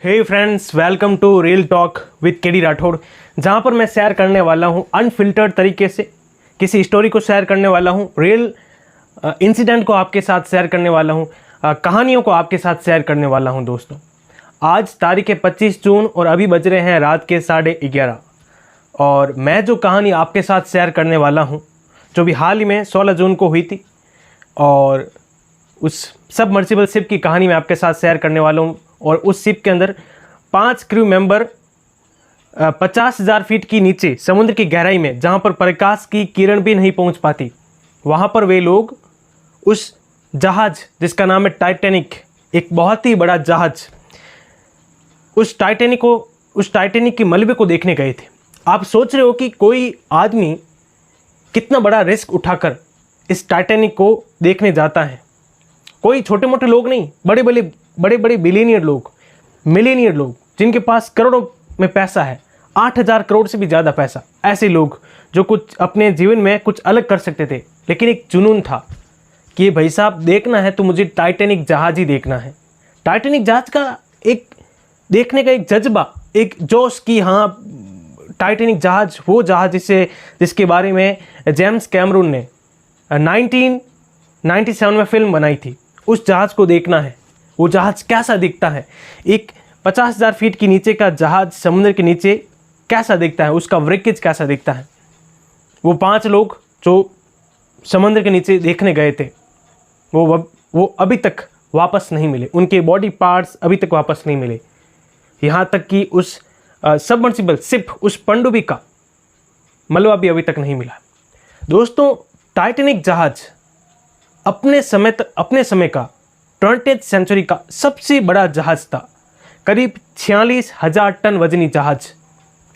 Hey friends, welcome to real talk with KD Rathore, जहाँ पर मैं शेयर करने वाला हूँ अनफिल्टर्ड तरीके से किसी स्टोरी को शेयर करने वाला हूँ, रियल इंसिडेंट को आपके साथ शेयर करने वाला हूँ, कहानियों को आपके साथ शेयर करने वाला हूँ। दोस्तों, आज तारीख है 25 जून और अभी बज रहे हैं रात के 11:30 और मैं जो कहानी आपके साथ शेयर करने वाला हूँ जो भी हाल ही में 16 जून को हुई थी, और उस सबमर्सिबल शिप की कहानी मैं आपके साथ शेयर करने वाला हूँ। और उस शिप के अंदर 5 क्रू मेंबर 50,000 फीट की नीचे समुद्र की गहराई में, जहाँ पर प्रकाश की किरण भी नहीं पहुँच पाती, वहाँ पर वे लोग उस जहाज़ जिसका नाम है टाइटैनिक, एक बहुत ही बड़ा जहाज़, उस टाइटैनिक के मलबे को देखने गए थे। आप सोच रहे हो कि कोई आदमी कितना बड़ा रिस्क उठाकर इस टाइटैनिक को देखने जाता है। कोई छोटे मोटे लोग नहीं, बड़े बड़े बिलियनियर लोग, मिलियनियर लोग, जिनके पास करोड़ों में पैसा है, 8,000 करोड़ से भी ज़्यादा पैसा। ऐसे लोग जो कुछ अपने जीवन में कुछ अलग कर सकते थे, लेकिन एक जुनून था कि भाई साहब देखना है तो मुझे टाइटैनिक जहाज़ ही देखना है। टाइटैनिक जहाज़ का एक देखने का एक जज्बा, एक जोश कि हाँ, टाइटैनिक जहाज़ वो जहाज़ जिसके बारे में जेम्स कैमरून ने 1997 में फिल्म बनाई थी, उस जहाज़ को देखना है। वो जहाज़ कैसा दिखता है, एक 50,000 फीट के नीचे का जहाज़ समुद्र के नीचे कैसा दिखता है, उसका व्रेकेज कैसा दिखता है। वो 5 लोग जो समुद्र के नीचे देखने गए थे, वो अभी तक वापस नहीं मिले, उनके बॉडी पार्ट्स अभी तक वापस नहीं मिले। यहाँ तक कि उस सबमर्सिबल शिप, उस पनडुब्बी का मलबा भी अभी तक नहीं मिला। दोस्तों, टाइटैनिक जहाज़ अपने समय का 20th सेंचुरी का सबसे बड़ा जहाज़ था। करीब 46,000 टन वजनी जहाज़,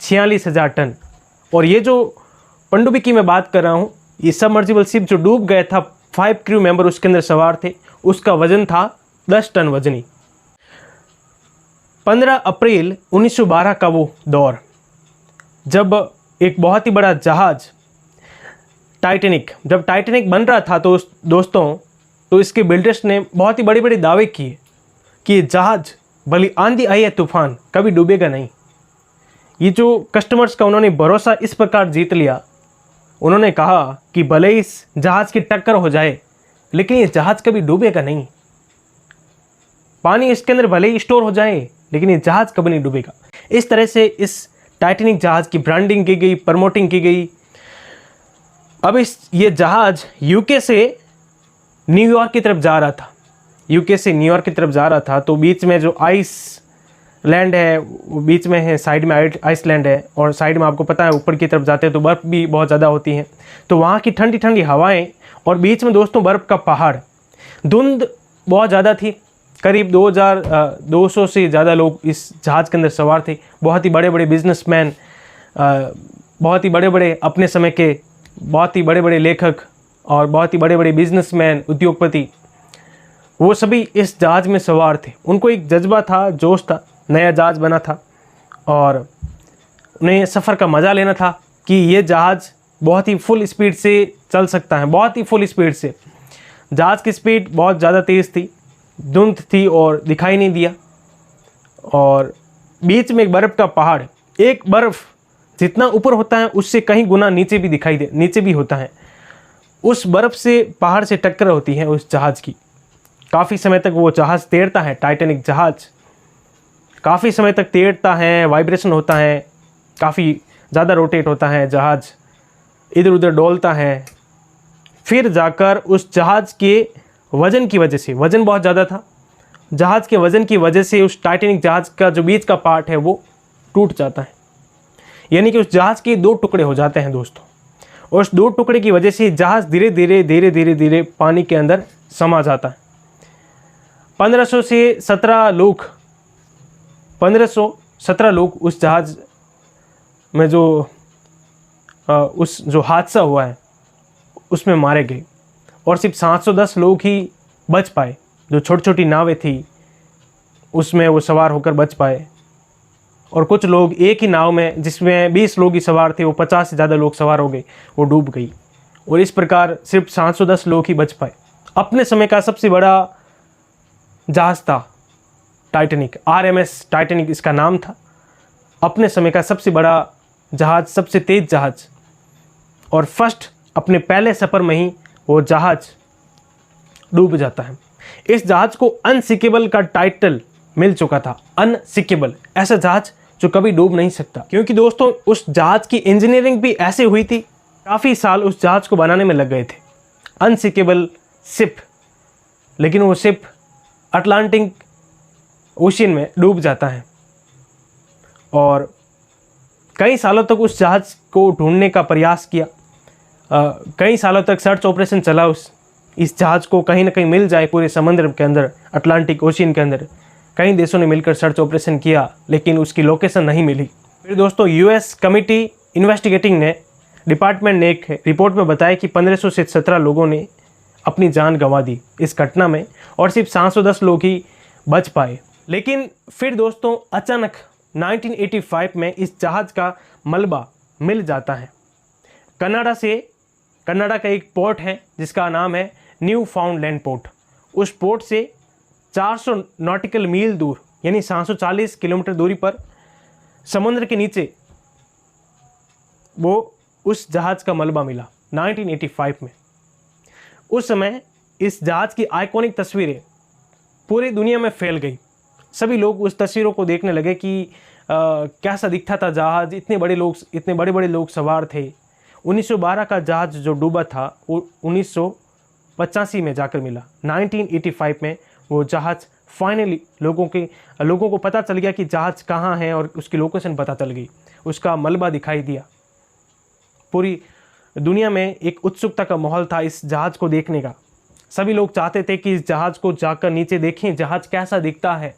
46,000 टन। और ये जो पनडुब्बी की मैं बात कर रहा हूँ, ये सबमर्सिबल शिप जो डूब गया था, 5 क्रू मेंबर उसके अंदर सवार थे, उसका वजन था 10 टन वजनी। 15 अप्रैल 1912 का वो दौर, जब एक बहुत ही बड़ा जहाज़ जब टाइटैनिक बन रहा था, तो दोस्तों, तो इसके बिल्डर्स ने बहुत ही बड़े बड़े दावे किए कि ये जहाज़ भले आंधी आई है तूफान, कभी डूबेगा नहीं। ये जो कस्टमर्स का उन्होंने भरोसा इस प्रकार जीत लिया, उन्होंने कहा कि भले इस जहाज़ की टक्कर हो जाए, लेकिन ये जहाज़ कभी डूबेगा नहीं। पानी इसके अंदर भले ही स्टोर हो जाए, लेकिन ये जहाज़ कभी नहीं डूबेगा। इस तरह से इस टाइटैनिक जहाज़ की ब्रांडिंग की गई, प्रमोटिंग की गई। अब ये जहाज़ यूके से न्यूयॉर्क की तरफ जा रहा था, तो बीच में जो आइस लैंड है, वो बीच में है, साइड में आइसलैंड है, और साइड में आपको पता है ऊपर की तरफ जाते हैं तो बर्फ़ भी बहुत ज़्यादा होती है। तो वहाँ की ठंडी ठंडी हवाएं, और बीच में दोस्तों बर्फ़ का पहाड़, धुंध बहुत ज़्यादा थी। करीब 2,200 से ज़्यादा लोग इस जहाज़ के अंदर सवार थे। बहुत ही बड़े बड़े बिजनेसमैन, बहुत ही बड़े बड़े अपने समय के बहुत ही बड़े बड़े लेखक और बहुत ही बड़े बड़े बिजनेसमैन, उद्योगपति, वो सभी इस जहाज़ में सवार थे। उनको एक जज्बा था, जोश था, नया जहाज़ बना था और उन्हें सफ़र का मज़ा लेना था कि ये जहाज़ बहुत ही फुल स्पीड से चल सकता है, बहुत ही फुल स्पीड से। जहाज़ की स्पीड बहुत ज़्यादा तेज़ थी, धुंध थी और दिखाई नहीं दिया, और बीच में एक बर्फ़ का पहाड़, एक बर्फ़ जितना ऊपर होता है उससे कहीं गुना नीचे भी होता है। उस बर्फ़ से, पहाड़ से टक्कर होती है उस जहाज़ की। काफ़ी समय तक वो जहाज़ तैरता है, टाइटैनिक जहाज़ काफ़ी समय तक तैरता है, वाइब्रेशन होता है, काफ़ी ज़्यादा रोटेट होता है, जहाज़ इधर उधर डोलता है। फिर जाकर उस जहाज़ के वज़न की वजह से, वज़न बहुत ज़्यादा था, जहाज़ के वज़न की वजह से उस टाइटैनिक जहाज़ का जो बीच का पार्ट है वो टूट जाता है। यानी कि उस जहाज़ के 2 टुकड़े हो जाते हैं दोस्तों। और उस 2 टुकड़े की वजह से जहाज़ धीरे धीरे पानी के अंदर समा जाता है। 1500 से 17 लोग उस जहाज़ में जो हादसा हुआ है उसमें मारे गए, और सिर्फ 710 लोग ही बच पाए। जो छोटी छोटी नावें थी उसमें वो सवार होकर बच पाए, और कुछ लोग एक ही नाव में, जिसमें 20 लोग ही सवार थे, वो 50 से ज़्यादा लोग सवार हो गए, वो डूब गई। और इस प्रकार सिर्फ 710 लोग ही बच पाए। अपने समय का सबसे बड़ा जहाज़ था टाइटैनिक, RMS टाइटैनिक इसका नाम था। अपने समय का सबसे बड़ा जहाज़, सबसे तेज़ जहाज़, और फर्स्ट अपने पहले सफ़र में ही वो जहाज़ डूब जाता है। इस जहाज़ को अनसिंकेबल का टाइटल मिल चुका था। अनसिंकेबल, ऐसा जहाज़ जो कभी डूब नहीं सकता, क्योंकि दोस्तों उस जहाज़ की इंजीनियरिंग भी ऐसे हुई थी, काफ़ी साल उस जहाज़ को बनाने में लग गए थे। अनसिंकेबल शिप, लेकिन वो शिप अटलांटिक ओशियन में डूब जाता है और कई सालों तक उस जहाज़ को ढूंढने का प्रयास किया। कई सालों तक सर्च ऑपरेशन चला इस जहाज़ को कहीं ना कहीं मिल जाए पूरे समुद्र के अंदर, अटलांटिक ओशियन के अंदर। कई देशों ने मिलकर सर्च ऑपरेशन किया, लेकिन उसकी लोकेशन नहीं मिली। फिर दोस्तों US कमिटी इन्वेस्टिगेटिंग डिपार्टमेंट ने एक रिपोर्ट में बताया कि 1500 से 17 लोगों ने अपनी जान गंवा दी इस घटना में, और सिर्फ 710 लोग ही बच पाए। लेकिन फिर दोस्तों अचानक 1985 में इस जहाज़ का मलबा मिल जाता है। कनाडा का एक पोर्ट है जिसका नाम है न्यू फाउंडलैंड पोर्ट। उस पोर्ट से 400 नॉटिकल मील दूर, यानी 740 किलोमीटर दूरी पर समुद्र के नीचे वो उस जहाज़ का मलबा मिला 1985 में। उस समय इस जहाज़ की आइकॉनिक तस्वीरें पूरी दुनिया में फैल गई। सभी लोग उस तस्वीरों को देखने लगे कि कैसा दिखता था जहाज़, इतने बड़े लोग सवार थे। 1912 का जहाज़ जो डूबा था वो 1985 में जाकर मिला। 1985 में वो जहाज़ फाइनली लोगों को पता चल गया कि जहाज़ कहाँ है, और उसकी लोकेशन पता चल गई, उसका मलबा दिखाई दिया। पूरी दुनिया में एक उत्सुकता का माहौल था इस जहाज़ को देखने का। सभी लोग चाहते थे कि इस जहाज़ को जाकर नीचे देखें, जहाज़ कैसा दिखता है,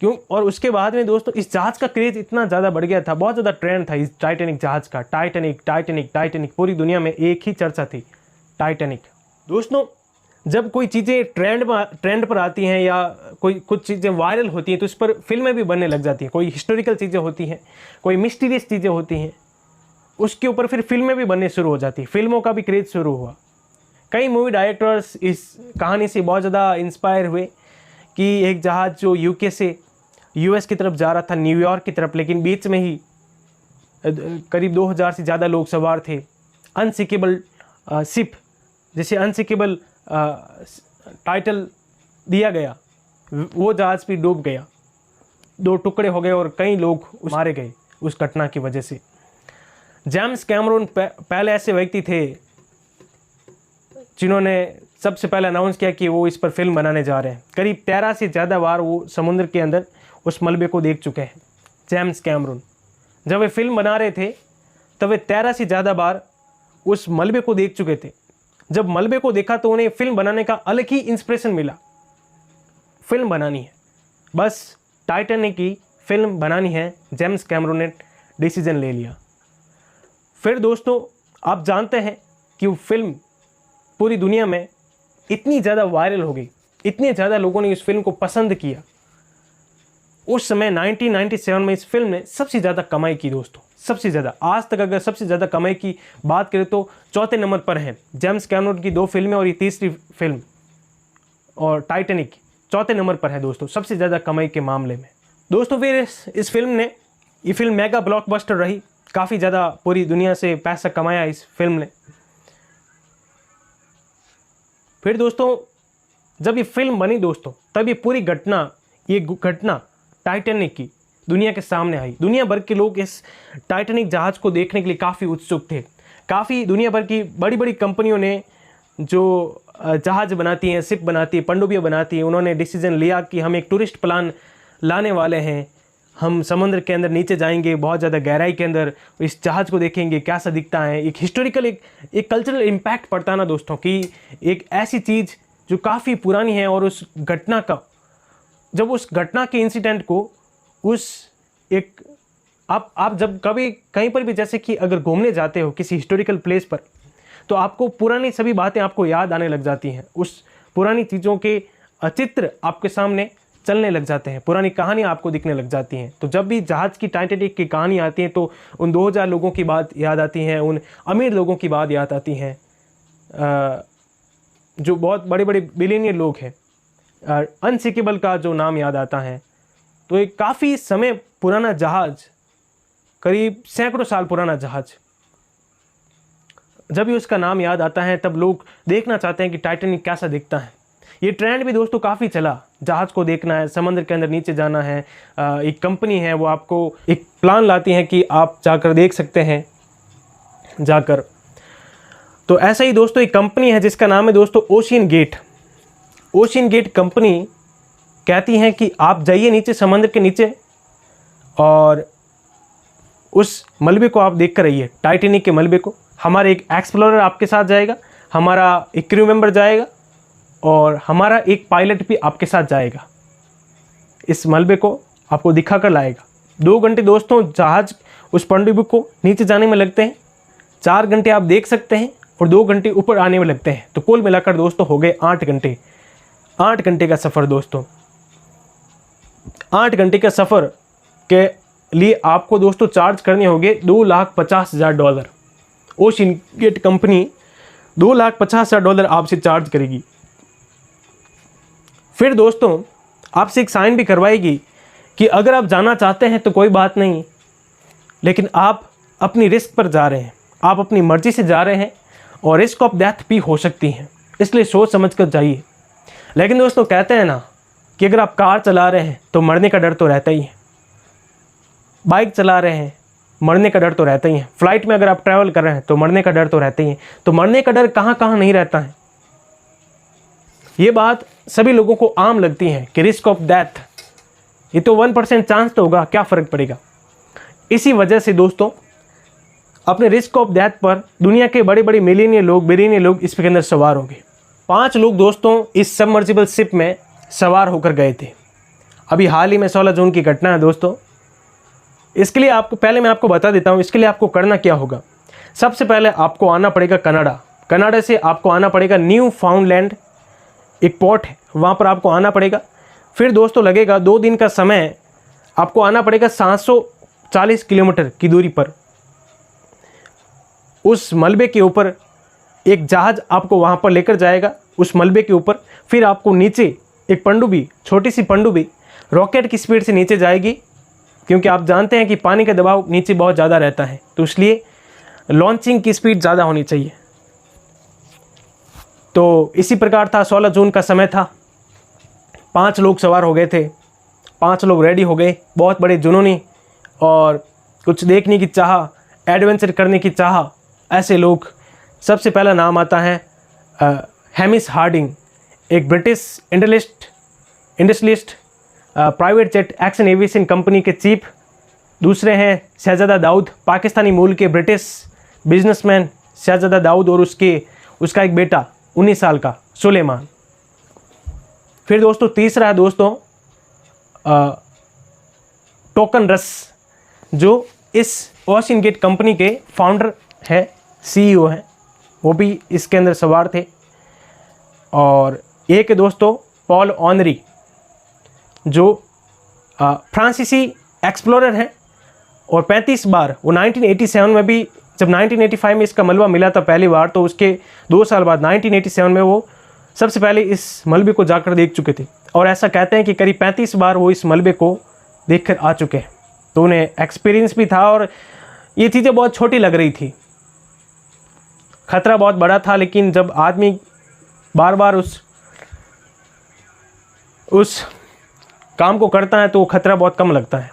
क्यों। और उसके बाद में दोस्तों इस जहाज़ का क्रेज़ इतना ज़्यादा बढ़ गया था, बहुत ज़्यादा ट्रेंड था इस टाइटैनिक जहाज़ का। टाइटैनिक, पूरी दुनिया में एक ही चर्चा थी, टाइटैनिक। दोस्तों जब कोई चीज़ें ट्रेंड पर आती हैं या कुछ चीज़ें वायरल होती हैं तो इस पर फिल्में भी बनने लग जाती हैं। कोई हिस्टोरिकल चीज़ें होती हैं, कोई मिस्टीरियस चीज़ें होती हैं, उसके ऊपर फिर फिल्में भी बनने शुरू हो जाती हैं। फिल्मों का भी क्रेज़ शुरू हुआ। कई मूवी डायरेक्टर्स इस कहानी से बहुत ज़्यादा इंस्पायर हुए कि एक जहाज़ जो UK से US की तरफ जा रहा था, न्यूयॉर्क की तरफ, लेकिन बीच में ही करीब 2000 से ज़्यादा लोग सवार थे। अनसिंकेबल शिप, जिसे अनसिंकेबल टाइटल दिया गया, वो जहाज़ भी डूब गया, 2 टुकड़े हो गए और कई लोग मारे गए उस घटना की वजह से। जेम्स कैमरून पहले ऐसे व्यक्ति थे जिन्होंने सबसे पहले अनाउंस किया कि वो इस पर फिल्म बनाने जा रहे हैं। करीब 13 से ज़्यादा बार वो समुद्र के अंदर उस मलबे को देख चुके हैं। जेम्स कैमरून जब वे फिल्म बना रहे थे तब वे 13 से ज़्यादा बार उस मलबे को देख चुके थे। जब मलबे को देखा तो उन्हें फिल्म बनाने का अलग ही इंस्पिरेशन मिला। फिल्म बनानी है, बस टाइटैनिक की फिल्म बनानी है। जेम्स कैमरून ने डिसीजन ले लिया। फिर दोस्तों आप जानते हैं कि वो फिल्म पूरी दुनिया में इतनी ज़्यादा वायरल हो गई, इतने ज़्यादा लोगों ने इस फिल्म को पसंद किया। उस समय 1997 में इस फिल्म ने सबसे ज़्यादा कमाई की दोस्तों, सबसे ज़्यादा। आज तक अगर सबसे ज़्यादा कमाई की बात करें तो चौथे नंबर पर है जेम्स कैमरून की 2 फिल्में और ये तीसरी फिल्म, और टाइटैनिक चौथे नंबर पर है दोस्तों सबसे ज़्यादा कमाई के मामले में। दोस्तों फिर इस फिल्म ये फिल्म मेगा ब्लॉकबस्टर रही, काफ़ी ज़्यादा पूरी दुनिया से पैसा कमाया इस फिल्म ने। फिर दोस्तों जब ये फिल्म बनी दोस्तों, तब ये घटना टाइटैनिक की दुनिया के सामने आई। दुनिया भर के लोग इस टाइटैनिक जहाज़ को देखने के लिए काफ़ी उत्सुक थे। काफ़ी दुनिया भर की बड़ी बड़ी कंपनियों ने जो जहाज़ बनाती हैं, शिप बनाती है, पनडुब्बियाँ बनाती हैं, उन्होंने डिसीजन लिया कि हम एक टूरिस्ट प्लान लाने वाले हैं। हम समुद्र के अंदर नीचे जाएंगे, बहुत ज़्यादा गहराई के अंदर इस जहाज़ को देखेंगे कैसा दिखता है। एक हिस्टोरिकल एक कल्चरल इम्पैक्ट पड़ता है ना दोस्तों, कि एक ऐसी चीज़ जो काफ़ी पुरानी है, और उस घटना का जब उस घटना के इंसिडेंट को आप जब कभी कहीं पर भी, जैसे कि अगर घूमने जाते हो किसी हिस्टोरिकल प्लेस पर, तो आपको पुरानी सभी बातें आपको याद आने लग जाती हैं। उस पुरानी चीज़ों के चित्र आपके सामने चलने लग जाते हैं, पुरानी कहानियाँ आपको दिखने लग जाती हैं। तो जब भी जहाज़ की टाइटैनिक की कहानी आती है तो उन 2000 लोगों की बात याद आती है, उन अमीर लोगों की बात याद आती हैं, जो बहुत बड़े बड़े बिलियनियर लोग हैं, अनसिंकेबल का जो नाम याद आता है तो एक काफ़ी समय पुराना जहाज़, करीब सैकड़ों साल पुराना जहाज़, जब भी उसका नाम याद आता है तब लोग देखना चाहते हैं कि टाइटैनिक कैसा दिखता है। ये ट्रेंड भी दोस्तों काफ़ी चला, जहाज़ को देखना है, समुद्र के अंदर नीचे जाना है। एक कंपनी है वो आपको एक प्लान लाती है कि आप जाकर देख सकते हैं जाकर। तो ऐसा ही दोस्तों एक कंपनी है जिसका नाम है दोस्तों OceanGate. OceanGate company कहती है कि आप जाइए नीचे, समंदर के नीचे, और उस मलबे को आप देख कर आइए, टाइटैनिक के मलबे को। हमारा एक एक्सप्लोरर आपके साथ जाएगा, हमारा एक क्रू मेंबर जाएगा और हमारा एक पायलट भी आपके साथ जाएगा। इस मलबे को आपको दिखा कर लाएगा। 2 घंटे दोस्तों जहाज उस पनडुब्बी को नीचे जाने में लगते हैं, 4 घंटे आप देख सकते हैं और 2 घंटे ऊपर आने में लगते हैं। तो कुल मिलाकर दोस्तों हो गए 8 घंटे। 8 घंटे का सफ़र दोस्तों। 8 घंटे के सफ़र के लिए आपको दोस्तों चार्ज करने होंगे $2,50,000। ओशियन गेट कंपनी $2,50,000 आपसे चार्ज करेगी। फिर दोस्तों आपसे एक साइन भी करवाएगी कि अगर आप जाना चाहते हैं तो कोई बात नहीं, लेकिन आप अपनी रिस्क पर जा रहे हैं, आप अपनी मर्ज़ी से जा रहे हैं और रिस्क ऑफ डेथ भी हो सकती है, इसलिए सोच समझ कर जाइए। लेकिन दोस्तों कहते हैं ना कि अगर आप कार चला रहे हैं तो मरने का डर तो रहता ही है, बाइक चला रहे हैं मरने का डर तो रहता ही है, फ्लाइट में अगर आप ट्रैवल कर रहे हैं तो मरने का डर तो रहता ही है। तो मरने का डर कहाँ कहाँ नहीं रहता है। ये बात सभी लोगों को आम लगती है कि रिस्क ऑफ डेथ, ये तो 1% चांस तो होगा, क्या फ़र्क पड़ेगा। इसी वजह से दोस्तों अपने रिस्क ऑफ डेथ पर दुनिया के बड़े बड़े बिलियनियर लोग इसके अंदर सवार हो गए। 5 लोग दोस्तों इस सबमर्सिबल शिप में सवार होकर गए थे। अभी हाल ही में 16 जून की घटना है दोस्तों। इसके लिए मैं आपको बता देता हूँ इसके लिए आपको करना क्या होगा। सबसे पहले आपको आना पड़ेगा कनाडा से आपको आना पड़ेगा न्यू फाउंडलैंड, एक पोर्ट है वहाँ पर आपको आना पड़ेगा। फिर दोस्तों लगेगा 2 दिन का समय, आपको आना पड़ेगा 740 किलोमीटर की दूरी पर। उस मलबे के ऊपर एक जहाज़ आपको वहाँ पर लेकर जाएगा, उस मलबे के ऊपर। फिर आपको नीचे एक पनडुब्बी, छोटी सी पनडुब्बी रॉकेट की स्पीड से नीचे जाएगी, क्योंकि आप जानते हैं कि पानी का दबाव नीचे बहुत ज़्यादा रहता है, तो इसलिए लॉन्चिंग की स्पीड ज़्यादा होनी चाहिए। तो इसी प्रकार था, 16 जून का समय था। 5 लोग सवार हो गए थे, 5 लोग रेडी हो गए, बहुत बड़े जुनूनी और कुछ देखने की चाह, एडवेंचर करने की चाह, ऐसे लोग। सबसे पहला नाम आता है हैमिश हार्डिंग, एक British industrialist, private jet action aviation company के चीफ। दूसरे हैं शहजादा दाऊद, पाकिस्तानी मूल के ब्रिटिश बिजनेसमैन शहजादा दाऊद, और उसका एक बेटा 19 साल का सुलेमान। फिर दोस्तों तीसरा है दोस्तों टोकन रस, जो इस ओशियन गेट कंपनी के फाउंडर है, CEO हैं, वो भी इसके अंदर सवार थे। और एक दोस्तों पॉल ऑनरी, जो फ्रांसीसी एक्सप्लोरर हैं और 35 बार, वो 1987 में भी, जब 1985 में इसका मलबा मिला था पहली बार, तो उसके 2 साल बाद 1987 में वो सबसे पहले इस मलबे को जाकर देख चुके थे। और ऐसा कहते हैं कि करीब 35 बार वो इस मलबे को देखकर आ चुके हैं। तो उन्हें एक्सपीरियंस भी था और ये चीज़ें बहुत छोटी लग रही थी, खतरा बहुत बड़ा था, लेकिन जब आदमी बार बार उस काम को करता है तो वो खतरा बहुत कम लगता है।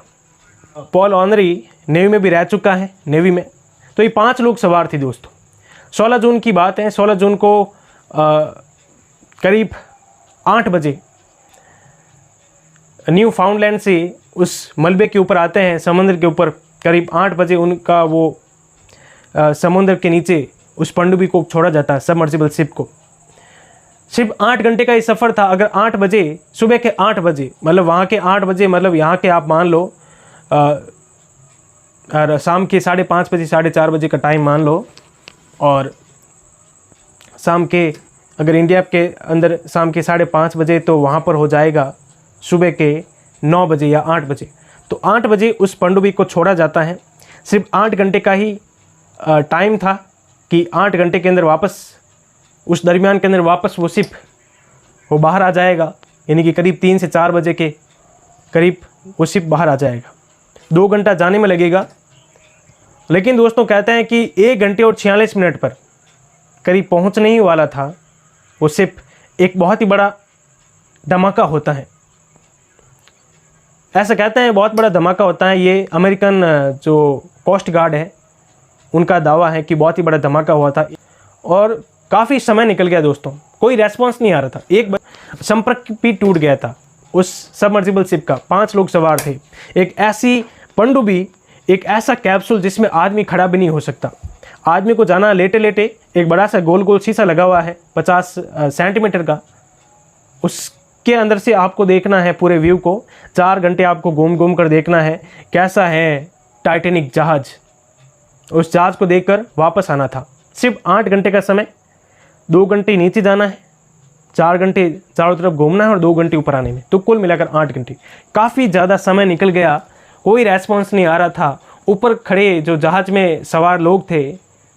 पॉल ऑनरी नेवी में भी रह चुका है, नेवी में। तो ये 5 लोग सवार थे दोस्तों। 16 जून की बात है। 16 जून को करीब 8 बजे न्यू फाउंडलैंड से उस मलबे के ऊपर आते हैं, समुद्र के ऊपर। करीब 8 बजे उनका वो समुद्र के नीचे उस पनडुब्बी को छोड़ा जाता है, सबमर्सिबल शिप को। सिर्फ 8 घंटे का ये सफ़र था। अगर 8 बजे, सुबह के 8 बजे, मतलब वहाँ के 8 बजे, मतलब यहाँ के आप मान लो शाम के 5:30 बजे, 4:30 बजे का टाइम मान लो, और शाम के, अगर इंडिया के अंदर शाम के 5:30 बजे, तो वहाँ पर हो जाएगा सुबह के 9 बजे या 8 बजे। तो 8 बजे उस पनडुब्बी को छोड़ा जाता है। सिर्फ 8 घंटे का ही टाइम था कि 8 घंटे के अंदर वापस, उस दरमियान के अंदर वापस वो शिप वो बाहर आ जाएगा यानी कि करीब 3 से 4 बजे के करीब वो शिप बाहर आ जाएगा। 2 घंटा जाने में लगेगा, लेकिन दोस्तों कहते हैं कि 1 घंटे और 46 मिनट पर करीब पहुंचने ही वाला था वो शिप। एक बहुत ही बड़ा धमाका होता है, ऐसा कहते हैं बहुत बड़ा धमाका होता है। ये अमेरिकन जो कोस्ट गार्ड है उनका दावा है कि बहुत ही बड़ा धमाका हुआ था और काफ़ी समय निकल गया दोस्तों, कोई रेस्पॉन्स नहीं आ रहा था। एक संपर्क भी टूट गया था उस सबमर्सिबल शिप का। 5 लोग सवार थे, एक ऐसी पनडुब्बी, एक ऐसा कैप्सूल जिसमें आदमी खड़ा भी नहीं हो सकता। आदमी को जाना लेटे लेटे, एक बड़ा सा गोल गोल शीशा लगा हुआ है 50 सेंटीमीटर का, उसके अंदर से आपको देखना है पूरे व्यू को। 4 घंटे आपको घूम घूम कर देखना है कैसा है टाइटैनिक जहाज। उस जहाज को देखकर वापस आना था। सिर्फ 8 घंटे का समय, 2 घंटे नीचे जाना है, 4 घंटे चारों तरफ घूमना है और 2 घंटे ऊपर आने में, तो कुल मिलाकर 8 घंटे। काफ़ी ज़्यादा समय निकल गया, कोई रेस्पॉन्स नहीं आ रहा था। ऊपर खड़े जो जहाज में सवार लोग थे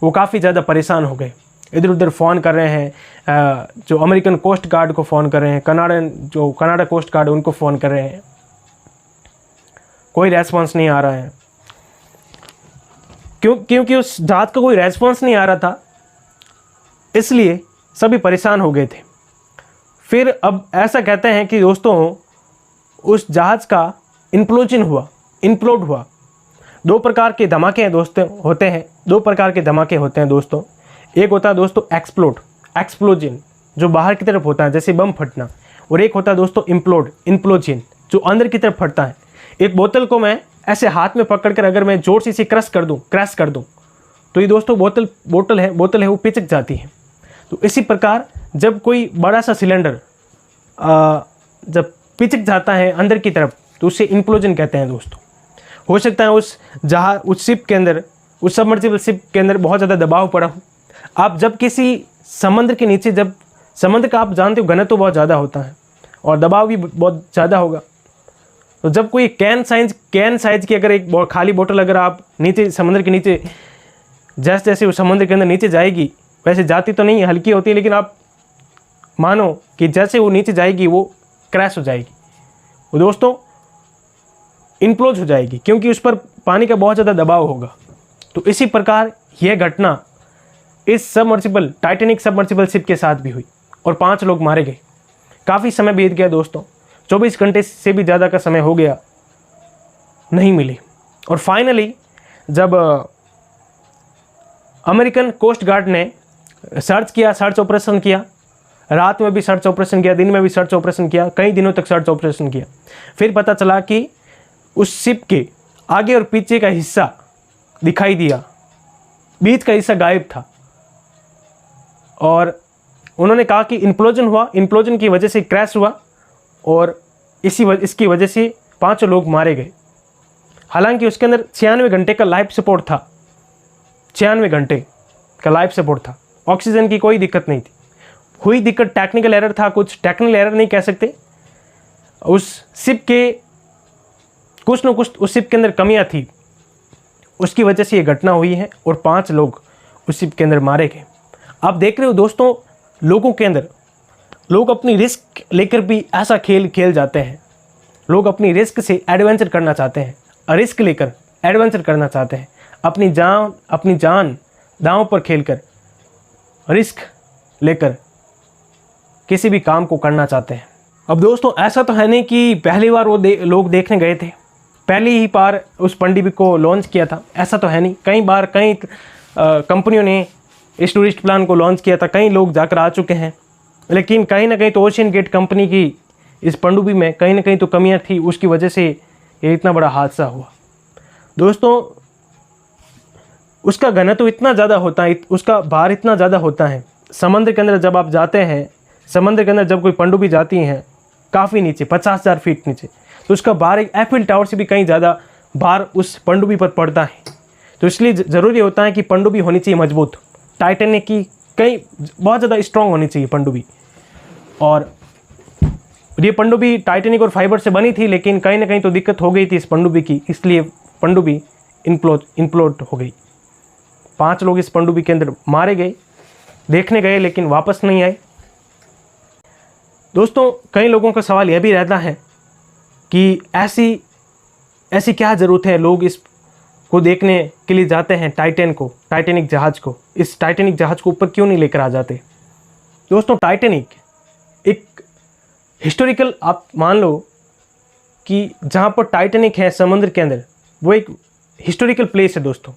वो काफ़ी ज़्यादा परेशान हो गए, इधर उधर फ़ोन कर रहे हैं, जो अमेरिकन कोस्ट गार्ड को फ़ोन कर रहे हैं, कनाडा कोस्ट गार्ड उनको फ़ोन कर रहे हैं, कोई रेस्पॉन्स नहीं आ रहा है। क्योंकि उस जहाज का कोई रेस्पॉन्स नहीं आ रहा था, इसलिए सभी परेशान हो गए थे। फिर अब ऐसा कहते हैं कि दोस्तों उस जहाज़ का इम्प्लोड हुआ। 2 प्रकार के धमाके होते हैं 2 प्रकार के धमाके होते हैं दोस्तों। एक होता है दोस्तों एक्सप्लोजन, जो बाहर की तरफ होता है जैसे बम फटना, और एक होता है दोस्तों इम्प्लोजन, जो अंदर की तरफ फटता है। एक बोतल को मैं ऐसे हाथ में पकड़कर अगर मैं जोर से इसे क्रैश कर दूं तो ये दोस्तों बोतल है वो पिचक जाती है। तो इसी प्रकार जब कोई बड़ा सा सिलेंडर जब पिचक जाता है अंदर की तरफ तो उसे इम्प्लोजन कहते हैं दोस्तों। हो सकता है उस शिप के अंदर, उस सबमर्सिबल शिप के अंदर बहुत ज़्यादा दबाव पड़ा हो। आप जब किसी समुद्र के नीचे, जब समुद्र का आप जानते हो घनत्व तो बहुत ज़्यादा होता है और दबाव भी बहुत ज़्यादा होगा, तो जब कोई कैन साइज की अगर एक खाली बोतल अगर आप नीचे समुद्र के नीचे, जैसे जैसे उस समुद्र के अंदर नीचे जाएगी, वैसे जाती तो नहीं है, हल्की होती है, लेकिन आप मानो कि जैसे वो नीचे जाएगी वो क्रैश हो जाएगी, वो दोस्तों इम्प्लोज हो जाएगी, क्योंकि उस पर पानी का बहुत ज़्यादा दबाव होगा। तो इसी प्रकार यह घटना इस टाइटैनिक सबमर्सिबल शिप के साथ भी हुई और 5 लोग मारे गए। काफ़ी समय बीत गया दोस्तों, 24 घंटे से भी ज़्यादा का समय हो गया, नहीं मिली। और फाइनली जब अमेरिकन कोस्ट गार्ड ने सर्च ऑपरेशन किया, रात में भी सर्च ऑपरेशन किया, दिन में भी सर्च ऑपरेशन किया, कई दिनों तक सर्च ऑपरेशन किया, फिर पता चला कि उस शिप के आगे और पीछे का हिस्सा दिखाई दिया, बीच का हिस्सा गायब था। और उन्होंने कहा कि इम्प्लोजन की वजह से क्रैश हुआ और इसकी वजह से 5 लोग मारे गए। हालांकि उसके अंदर 96 घंटे का लाइफ सपोर्ट था, 96 घंटे का लाइफ सपोर्ट था, ऑक्सीजन की कोई दिक्कत नहीं थी। हुई दिक्कत टेक्निकल एरर था, कुछ टेक्निकल एरर नहीं कह सकते, उस शिप के कुछ न कुछ उस शिप के अंदर कमियां थी, उसकी वजह से ये घटना हुई है और 5 लोग उस शिप के अंदर मारे गए। आप देख रहे हो दोस्तों, लोगों के अंदर, लोग अपनी रिस्क लेकर भी ऐसा खेल जाते हैं। लोग अपनी रिस्क से एडवेंचर करना चाहते हैं, रिस्क लेकर एडवेंचर करना चाहते हैं, अपनी जान दांव पर खेलकर, रिस्क लेकर किसी भी काम को करना चाहते हैं। अब दोस्तों ऐसा तो है नहीं कि पहली बार वो लोग देखने गए थे, पहली ही बार उस पनडुब्बी को लॉन्च किया था, ऐसा तो है नहीं। कई बार कई कंपनियों ने इस टूरिस्ट प्लान को लॉन्च किया था, कई लोग जाकर आ चुके हैं, लेकिन कहीं ना कहीं तो ओशियन गेट कंपनी की इस पनडुब्बी में कहीं ना कहीं तो कमियां थी, उसकी वजह से ये इतना बड़ा हादसा हुआ। दोस्तों उसका घनत्व इतना ज़्यादा होता है, उसका भार इतना ज़्यादा होता है, समुद्र के अंदर जब आप जाते हैं, समुद्र के अंदर जब कोई पनडुब्बी जाती हैं काफ़ी नीचे 50,000 फीट नीचे, तो उसका भार एक एफिल टावर से भी कहीं ज़्यादा भार उस पनडुब्बी पर पड़ता है। तो इसलिए ज़रूरी होता है कि पनडुब्बी होनी चाहिए मजबूत, टाइटैनिक की कहीं बहुत ज़्यादा स्ट्रॉन्ग होनी चाहिए पनडुब्बी। और ये पनडुब्बी टाइटैनिक और फाइबर से बनी थी, लेकिन कहीं ना कहीं तो दिक्कत हो गई थी इस पनडुब्बी की, इसलिए पनडुब्बी इम्प्लोड हो गई। 5 लोग इस पनडुब्बी के अंदर मारे गए, देखने गए लेकिन वापस नहीं आए। दोस्तों कई लोगों का सवाल यह भी रहता है कि ऐसी क्या ज़रूरत है, लोग इस को देखने के लिए जाते हैं टाइटैनिक जहाज़ को, इस टाइटैनिक जहाज़ को ऊपर क्यों नहीं लेकर आ जाते। दोस्तों टाइटैनिक एक हिस्टोरिकल, आप मान लो कि जहाँ पर टाइटैनिक है समुद्र के अंदर, वो एक हिस्टोरिकल प्लेस है दोस्तों,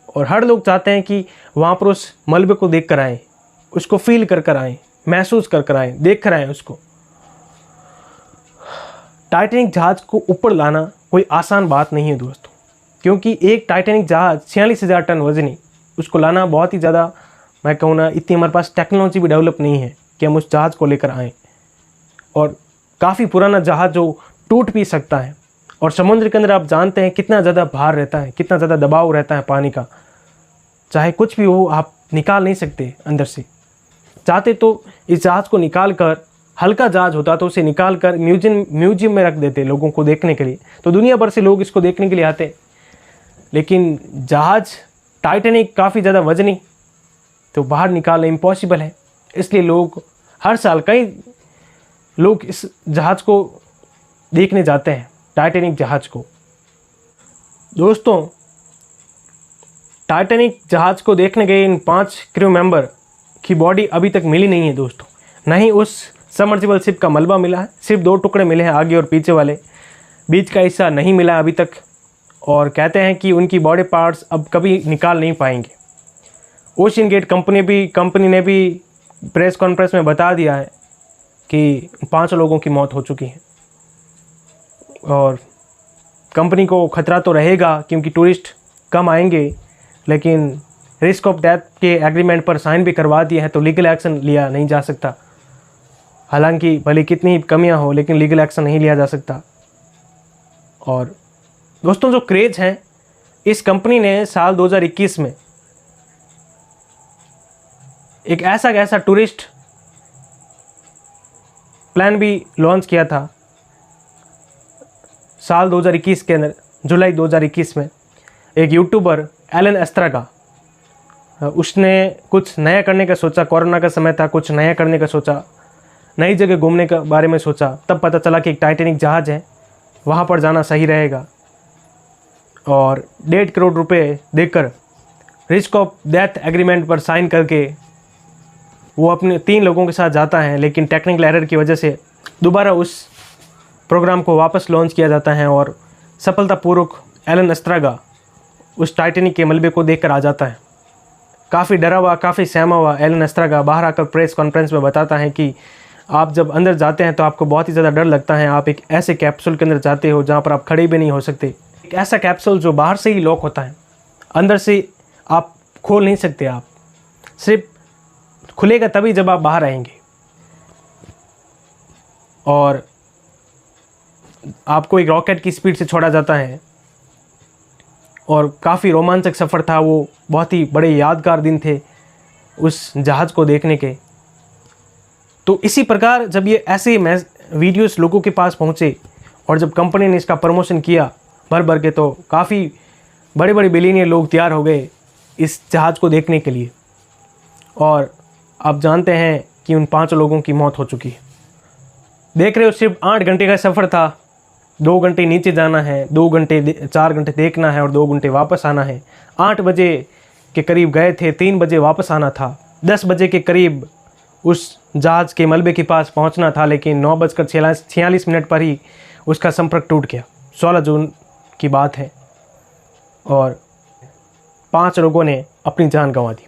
और हर लोग चाहते हैं कि वहाँ पर उस मलबे को देख कर आएँ, उसको फील कर आएँ, महसूस कर आएँ, देख कर आएँ उसको। टाइटैनिक जहाज़ को ऊपर लाना कोई आसान बात नहीं है दोस्तों, क्योंकि एक टाइटैनिक जहाज़ 46,000 टन वजनी, उसको लाना बहुत ही ज़्यादा, मैं कहूँ ना, इतनी हमारे पास टेक्नोलॉजी भी डेवलप नहीं है कि हम उस जहाज़ को लेकर आएँ। और काफ़ी पुराना जहाज़ जो टूट भी सकता है, और समुद्र के अंदर आप जानते हैं कितना ज़्यादा भार रहता है, कितना ज़्यादा दबाव रहता है पानी का, चाहे कुछ भी हो आप निकाल नहीं सकते अंदर से। चाहते तो इस जहाज़ को निकाल कर, हल्का जहाज़ होता तो उसे निकाल कर म्यूजियम में रख देते लोगों को देखने के लिए, तो दुनिया भर से लोग इसको देखने के लिए आते। लेकिन जहाज़ टाइटैनिक काफ़ी ज़्यादा वजनी, तो बाहर निकालना इम्पॉसिबल है, इसलिए लोग हर साल कई लोग इस जहाज़ को देखने जाते हैं, टाइटैनिक जहाज़ को। दोस्तों टाइटैनिक जहाज़ को देखने गए इन 5 क्रू मेंबर की बॉडी अभी तक मिली नहीं है दोस्तों, ना ही उस सबमर्सिबल शिप का मलबा मिला है, सिर्फ 2 टुकड़े मिले हैं, आगे और पीछे वाले, बीच का हिस्सा नहीं मिला अभी तक, और कहते हैं कि उनकी बॉडी पार्ट्स अब कभी निकाल नहीं पाएंगे। ओशन गेट कंपनी ने भी प्रेस कॉन्फ्रेंस में बता दिया है कि 5 लोगों की मौत हो चुकी है, और कंपनी को खतरा तो रहेगा क्योंकि टूरिस्ट कम आएंगे, लेकिन रिस्क ऑफ डेथ के एग्रीमेंट पर साइन भी करवा दिया है, तो लीगल एक्शन लिया नहीं जा सकता। हालांकि भले कितनी कमियां हो, लेकिन लीगल एक्शन नहीं लिया जा सकता। और दोस्तों जो क्रेज है, इस कंपनी ने साल 2021 में एक ऐसा टूरिस्ट प्लान भी लॉन्च किया था साल 2021 के अंदर, जुलाई 2021 में। एक यूट्यूबर एलन एस्ट्रागा, उसने कुछ नया करने का सोचा, कोरोना का समय था, कुछ नया करने का सोचा, नई जगह घूमने के बारे में सोचा, तब पता चला कि एक टाइटैनिक जहाज़ है, वहाँ पर जाना सही रहेगा, और 1.5 करोड़ रुपए देकर रिस्क ऑफ डेथ एग्रीमेंट पर साइन करके वो अपने 3 लोगों के साथ जाता है। लेकिन टेक्निकल एरर की वजह से दोबारा उस प्रोग्राम को वापस लॉन्च किया जाता है, और सफलतापूर्वक एलन एस्ट्रागा उस टाइटैनिक के मलबे को देखकर आ जाता है। काफ़ी डरा हुआ, काफ़ी सहमा हुआ एलन एस्ट्रागा बाहर आकर प्रेस कॉन्फ्रेंस में बताता है कि आप जब अंदर जाते हैं तो आपको बहुत ही ज़्यादा डर लगता है। आप एक ऐसे कैप्सूल के अंदर जाते हो जहाँ पर आप खड़े भी नहीं हो सकते, एक ऐसा कैप्सूल जो बाहर से ही लॉक होता है, अंदर से आप खोल नहीं सकते, आप सिर्फ खुलेगा तभी जब आप बाहर आएंगे, और आपको एक रॉकेट की स्पीड से छोड़ा जाता है। और काफ़ी रोमांचक सफ़र था वो, बहुत ही बड़े यादगार दिन थे उस जहाज़ को देखने के। तो इसी प्रकार जब ये ऐसे वीडियोस लोगों के पास पहुँचे, और जब कंपनी ने इसका प्रमोशन किया भर के, तो काफ़ी बड़े बिलियनियर लोग तैयार हो गए इस जहाज़ को देखने के लिए। और आप जानते हैं कि उन 5 लोगों की मौत हो चुकी है। देख रहे हो, सिर्फ 8 घंटे का सफ़र था, 2 घंटे नीचे जाना है, 4 घंटे देखना है, और 2 घंटे वापस आना है। 8 बजे के करीब गए थे, 3 बजे वापस आना था, 10 बजे के करीब उस जहाज़ के मलबे के पास पहुंचना था, लेकिन 9:46 पर ही उसका संपर्क टूट गया। 16 जून की बात है, और 5 लोगों ने अपनी जान गंवा दी।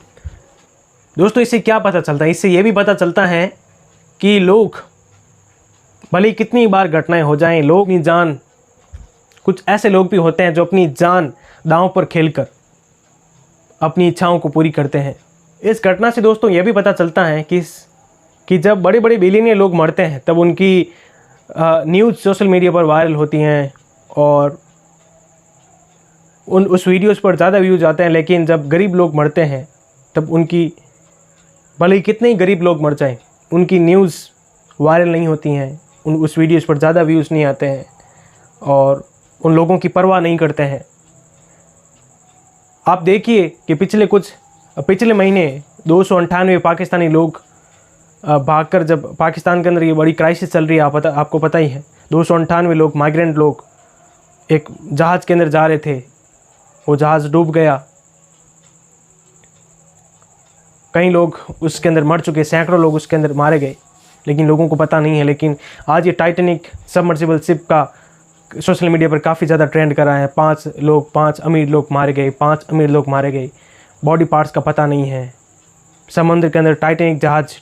दोस्तों इससे क्या पता चलता है? इससे ये भी पता चलता है कि लोग, भले कितनी बार घटनाएं हो जाएं, लोग अपनी जान, कुछ ऐसे लोग भी होते हैं जो अपनी जान दांव पर खेलकर अपनी इच्छाओं को पूरी करते हैं। इस घटना से दोस्तों ये भी पता चलता है कि जब बड़े बिलियनियर लोग मरते हैं तब उनकी न्यूज़ सोशल मीडिया पर वायरल होती हैं, और उस वीडियोस पर ज़्यादा व्यूज आते हैं। लेकिन जब गरीब लोग मरते हैं तब उनकी, भले कितने ही गरीब लोग मर जाएं, उनकी न्यूज़ वायरल नहीं होती हैं, उस वीडियोस पर ज़्यादा व्यूज़ नहीं आते हैं, और उन लोगों की परवाह नहीं करते हैं। आप देखिए कि पिछले महीने 298 पाकिस्तानी लोग भागकर, जब पाकिस्तान के अंदर ये बड़ी क्राइसिस चल रही है, आपको पता ही है, 298 लोग, माइग्रेंट लोग एक जहाज़ के अंदर जा रहे थे, वो जहाज़ डूब गया, कई लोग उसके अंदर मर चुके, सैकड़ों लोग उसके अंदर मारे गए, लेकिन लोगों को पता नहीं है। लेकिन आज ये टाइटैनिक सबमर्सिबल शिप का सोशल मीडिया पर काफ़ी ज़्यादा ट्रेंड कर रहा है। 5 अमीर लोग मारे गए, 5 अमीर लोग मारे गए, बॉडी पार्ट्स का पता नहीं है। समुद्र के अंदर टाइटैनिक जहाज़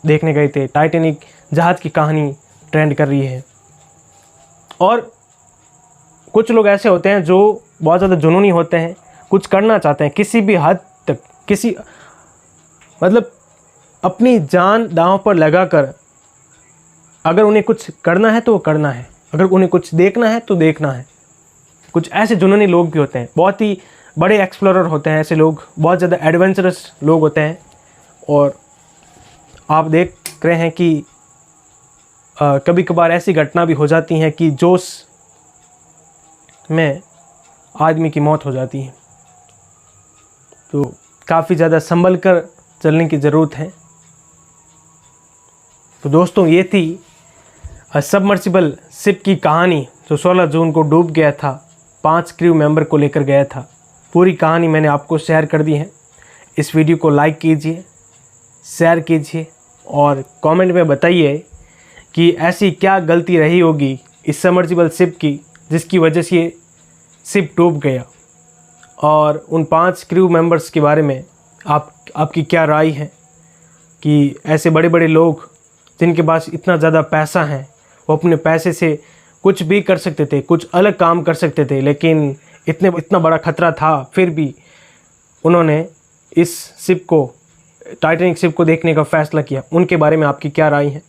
देखने गए थे, टाइटैनिक जहाज़ की कहानी ट्रेंड कर रही है। और कुछ लोग ऐसे होते हैं जो बहुत ज़्यादा जुनूनी होते हैं, कुछ करना चाहते हैं किसी भी हद तक, मतलब अपनी जान दांव पर लगाकर, अगर उन्हें कुछ करना है तो वो करना है, अगर उन्हें कुछ देखना है तो देखना है। कुछ ऐसे जुनूनी लोग भी होते हैं, बहुत ही बड़े एक्सप्लोरर होते हैं ऐसे लोग, बहुत ज़्यादा एडवेंचरस लोग होते हैं। और आप देख रहे हैं कि कभी कभार ऐसी घटना भी हो जाती हैं कि जोश में आदमी की मौत हो जाती है। तो काफ़ी ज़्यादा संभल कर चलने की ज़रूरत है। तो दोस्तों, ये थी सबमर्सिबल शिप की कहानी जो 16 जून को डूब गया था, 5 क्रू मेंबर को लेकर गया था। पूरी कहानी मैंने आपको शेयर कर दी है। इस वीडियो को लाइक कीजिए, शेयर कीजिए और कमेंट में बताइए कि ऐसी क्या गलती रही होगी इस सबमर्सिबल शिप की जिसकी वजह से ये शिप डूब गया। और उन 5 क्रू मेंबर्स के बारे में आपकी क्या राय है कि ऐसे बड़े बड़े लोग जिनके पास इतना ज़्यादा पैसा है, वो अपने पैसे से कुछ भी कर सकते थे, कुछ अलग काम कर सकते थे, लेकिन इतना बड़ा खतरा था फिर भी उन्होंने इस शिप को, टाइटैनिक शिप को देखने का फ़ैसला किया। उनके बारे में आपकी क्या राय है?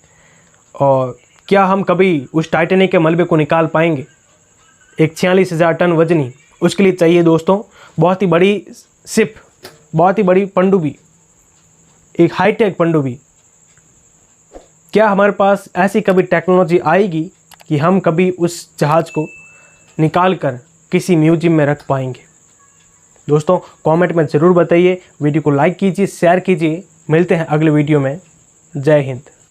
और क्या हम कभी उस टाइटैनिक के मलबे को निकाल पाएंगे? एक 46,000 टन वजनी, उसके लिए चाहिए दोस्तों बहुत ही बड़ी शिप, बहुत ही बड़ी पनडुब्बी, एक हाईटेक पनडुब्बी। क्या हमारे पास ऐसी कभी टेक्नोलॉजी आएगी कि हम कभी उस जहाज़ को निकाल कर किसी म्यूजियम में रख पाएंगे? दोस्तों, कमेंट में ज़रूर बताइए, वीडियो को लाइक कीजिए, शेयर कीजिए। मिलते हैं अगले वीडियो में। जय हिंद।